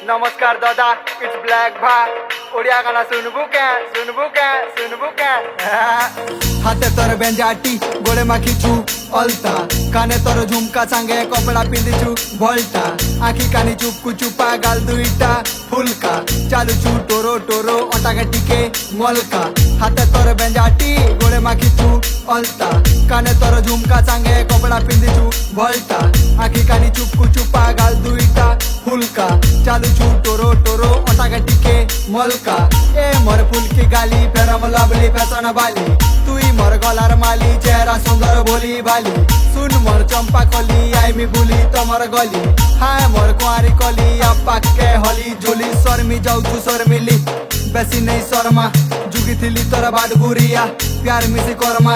नमस्कार दादा, it's black भा। ओडिया गाना सुनबू क्या सुनबू क्या सुनबू क्या। हाथे तोर बेंजाटी गोड़े माखीचू अलता काने तोर झुमका सांगे कपड़ा पिंधिचू भल्टा आखी कानी चुपकू चुपा गाल दुईटा फुलका चालुचू टोरो टोरो अटाके टिके मलका हाथे तोर बेंजाटी गोड़े माखीचू अलता काने तोर झुमका सांगे कपड़ा पिंधिचू भल्टा आखी कानी चुपकू चुपा गाल दुईटा फुलका चालुचू टोरो टोरो अटाके टिके मलका ए मोर फुलकी गाली फेरम लवली फैशन वाली तुई मोर गलार माली चेहरा सुंदर बोली भाली सुन मोर चंपा कली आई मी बुली तमर गली हाय मोर कुआरी कली अपा के हली झोली शर्मी जाऊचु शर्मिली बेसी नहीं शर्मा जुगी थिली तोर बाडगुरिया प्यार मिसी करमा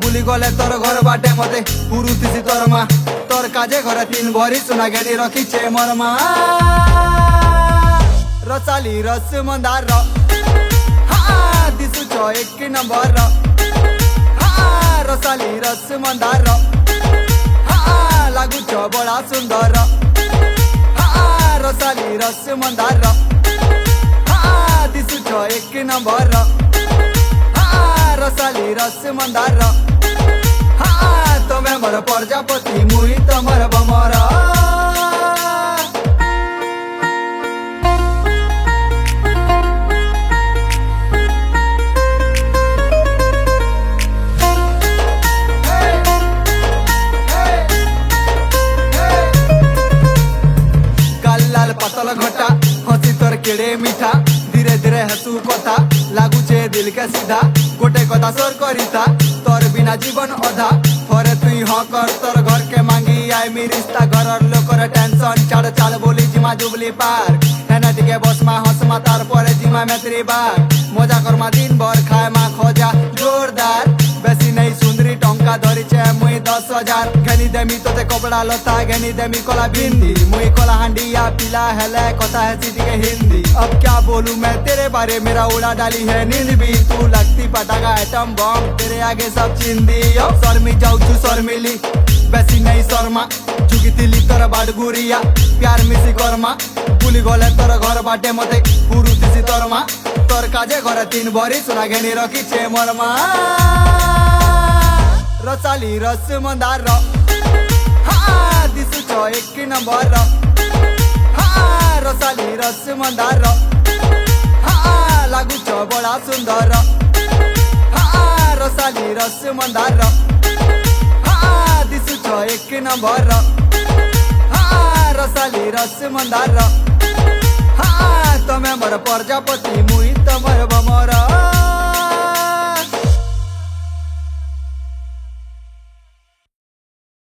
बुली गले तोर घर बाटे मते पुरु थिसी तोर मा तोर काजे घरे तीन भरी सुना गेनी रखीचे मोर मा रसाली रस मंदार हा दिसु छ एक नंबर रसाली रस मंदार हा लागू छ बड़ा सुंदर हा रसाली रस मंदार हा दिसु छ एक नंबर हा रसाली रस मंदार हा तमे मोर प्रजापति मुई तमर बमरा पतल घटा हसी तोर केड़े मीठा धीरे धीरे हसू कथा लागुचे दिल के सीधा गोटे कथा सोर करिता तोर बिना जीवन अधा थोरे तुई हाँ कर तोर घर के मांगी आई मी रिश्ता घर लोकर टेंशन छाड़ चाल बोली जिमा जुबली पार हेना टिके बसमा हसमा तार परे जिमा मैत्री बार मजा करमा दिन भर खाए मा खोजा जोरदार बेसी नहीं सुंदरी टंका धरी छे मुई 10,000 घेनी देमी तोते कपड़ा लता घेनी देमी कला भिंदी मुई कला हांडिया पिला हेले कथा है सीधी के हिंदी अब क्या बोलूं मैं तेरे बारे मेरा उड़ा डाली है नींद भी तू लगती पटाखा एटम बम तेरे आगे सब चिंदी अब शर्मी जाऊ तू शर्मिली बेसी नहीं शर्मा चुकी तिली तोर बाडगुरिया प्यार मिसी करमा बुली गले तोर घर बाटे मते पुरु तिसी तोर मा तोर काजे घरे तीन भरी सुना घेनी रखी छे मोर मा रसाली रस मंदार हा दिसु छ एक नंबर हा रसाली रस मंदार हा लागू छ बड़ा सुंदर हा रसाली रस मंदार हा दिसु छ एक नंबर हा रसाली रस मंदार हा तमे मोर प्रजापति मुई